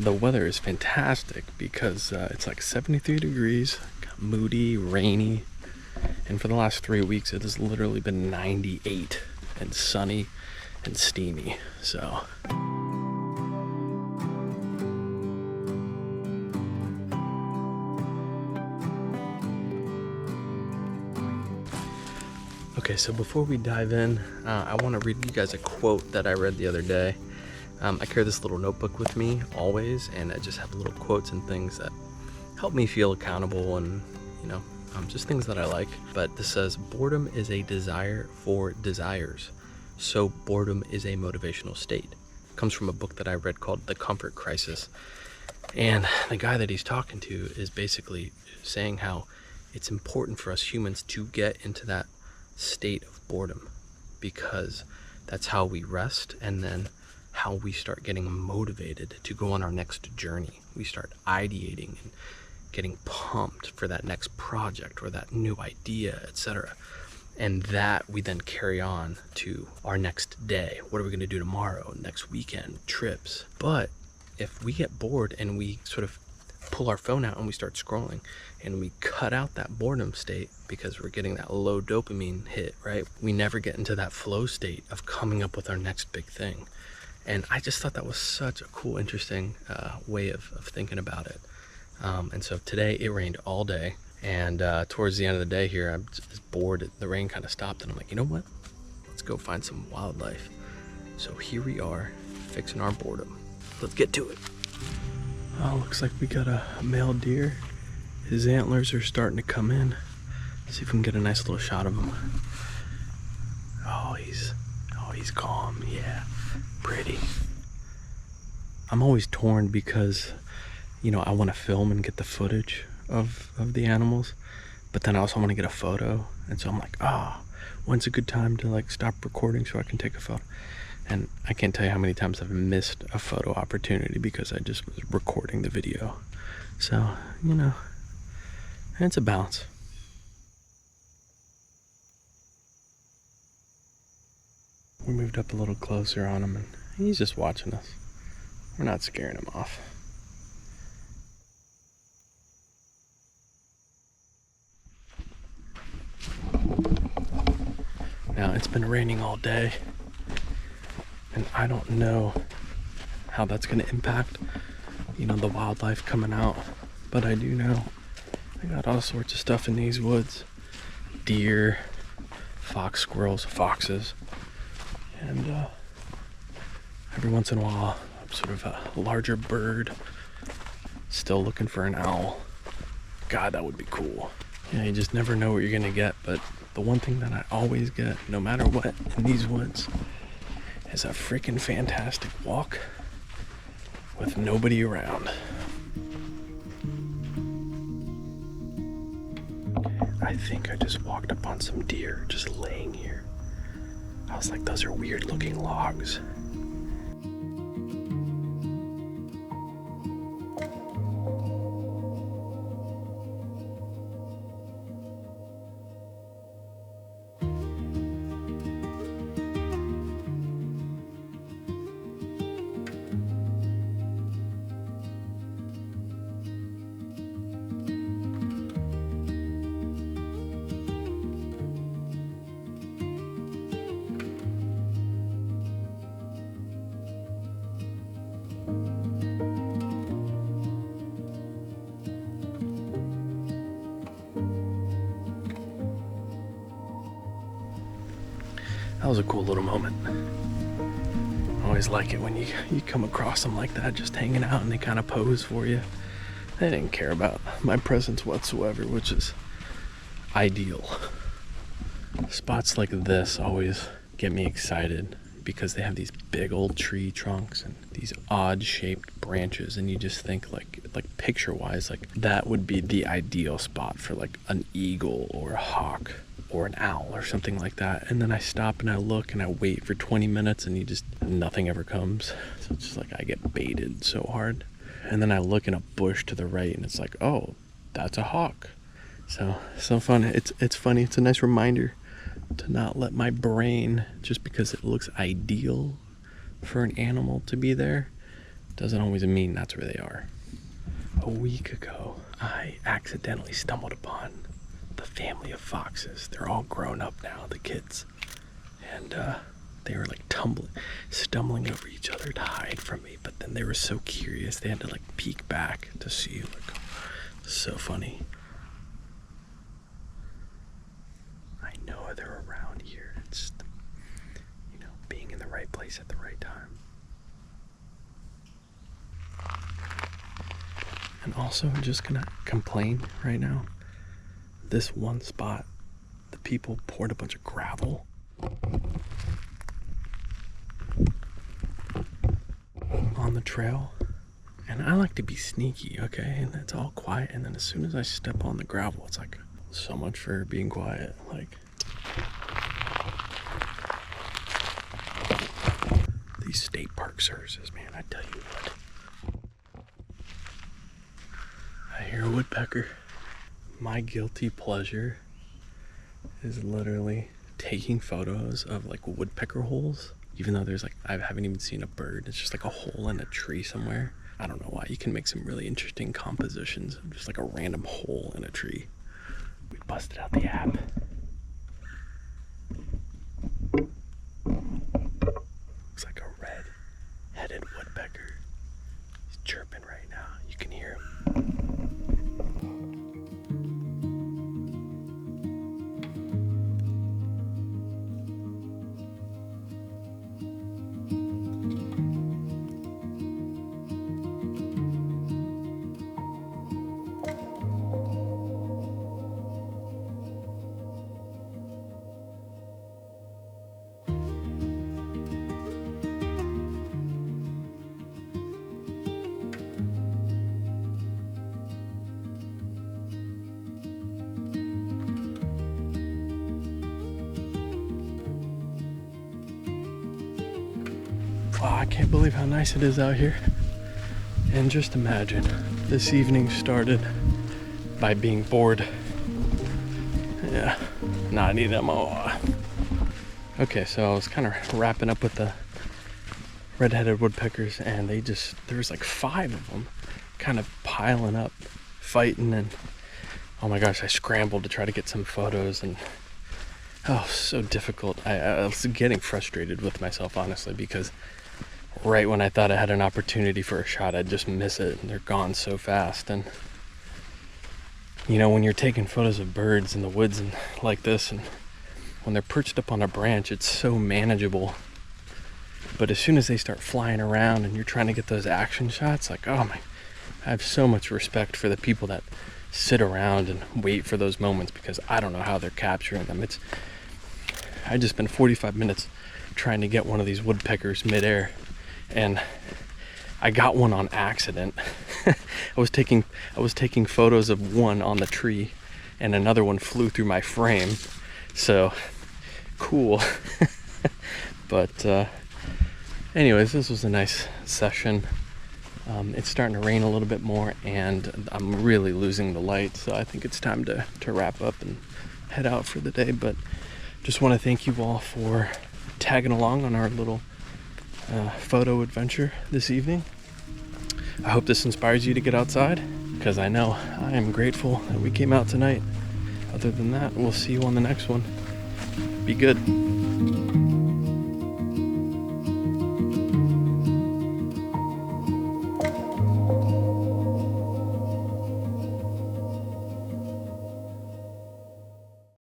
The weather is fantastic because it's like 73 degrees, moody, rainy, and for the last 3 weeks it has literally been 98 and sunny and steamy. So okay, so before we dive in, I want to read you guys a quote that I read the other day. I carry this little notebook with me always, and I just have little quotes and things that help me feel accountable and, just things that I like. But this says, boredom is a desire for desires, so boredom is a motivational state. It comes from a book that I read called The Comfort Crisis. And the guy that he's talking to is basically saying how it's important for us humans to get into that state of boredom, because that's how we rest, and then how we start getting motivated to go on our next journey. We start ideating and getting pumped for that next project or that new idea, etc. And that we then carry on to our next day. What are we going to do tomorrow, next weekend, trips? But if we get bored and we sort of pull our phone out and we start scrolling and we cut out that boredom state because we're getting that low dopamine hit, right? We never get into that flow state of coming up with our next big thing. And I just thought that was such a cool, interesting way of thinking about it. And so today it rained all day, and towards the end of the day here, I'm just bored. The rain kind of stopped, and I'm like, you know what? Let's go find some wildlife. So here we are, fixing our boredom. Let's get to it. Oh, looks like we got a male deer. His antlers are starting to come in. Let's see if we can get a nice little shot of him. Oh, he's calm. Yeah. Pretty. I'm always torn because, I want to film and get the footage of the animals, but then I also want to get a photo. And so I'm like, when's a good time to stop recording so I can take a photo? And I can't tell you how many times I've missed a photo opportunity because I just was recording the video. So, it's a balance. We moved up a little closer on him, and he's just watching us. We're not scaring him off. Now, it's been raining all day, and I don't know how that's going to impact, the wildlife coming out. But I do know I got all sorts of stuff in these woods. Deer, fox, squirrels, foxes. And every once in a while, sort of a larger bird. Still looking for an owl. God, that would be cool. Yeah, you just never know what you're gonna get, but the one thing that I always get, no matter what, in these woods, is a freaking fantastic walk with nobody around. I think I just walked up on some deer just laying here. I was like, those are weird looking logs. That was a cool little moment. I always like it when you come across them like that, just hanging out, and they kind of pose for you. They didn't care about my presence whatsoever, which is ideal. Spots like this always get me excited because they have these big old tree trunks and these odd shaped branches, and you just think like picture wise, that would be the ideal spot for an eagle or a hawk or an owl or something like that. And then I stop and I look and I wait for 20 minutes and nothing ever comes. So it's just I get baited so hard. And then I look in a bush to the right and it's oh, that's a hawk. So fun. It's funny. It's a nice reminder to not let my brain, just because it looks ideal for an animal to be there, doesn't always mean that's where they are. A week ago, I accidentally stumbled upon the family of foxes. They're all grown up now, the kids. And they were like stumbling over each other to hide from me. But then they were so curious, they had to like peek back to see. Like, so funny. I know they're around here. It's, being in the right place at the right time. And also, I'm just gonna complain right now. This one spot, the people poured a bunch of gravel on the trail. And I like to be sneaky, okay? And it's all quiet. And then as soon as I step on the gravel, it's like, so much for being quiet. Like, these state park services, man, I tell you what. I hear a woodpecker. My guilty pleasure is literally taking photos of like woodpecker holes, even though there's like, I haven't even seen a bird. It's just like a hole in a tree somewhere. I don't know why. You can make some really interesting compositions of just like a random hole in a tree. We busted out the app. Looks like a red-headed woodpecker. He's chirping right now. You can hear him. Wow, I can't believe how nice it is out here. And just imagine, this evening started by being bored. Yeah, nah, I need that more. Okay, so I was kind of wrapping up with the red-headed woodpeckers, and there was like 5 of them kind of piling up, fighting, and oh my gosh, I scrambled to try to get some photos, and oh, so difficult. I was getting frustrated with myself, honestly, because right when I thought I had an opportunity for a shot, I'd just miss it, and they're gone so fast. And when you're taking photos of birds in the woods and like this, and when they're perched up on a branch, it's so manageable. But as soon as they start flying around and you're trying to get those action shots, like, oh my, I have so much respect for the people that sit around and wait for those moments, because I don't know how they're capturing them. I just spent 45 minutes trying to get one of these woodpeckers midair, and I got one on accident. I was taking photos of one on the tree, and another one flew through my frame. So cool. But anyways, this was a nice session. It's starting to rain a little bit more, and I'm really losing the light, so I think it's time to wrap up and head out for the day. But just want to thank you all for tagging along on our little photo adventure this evening. I hope this inspires you to get outside, because I know I am grateful that we came out tonight. Other than that, we'll see you on the next one. Be good.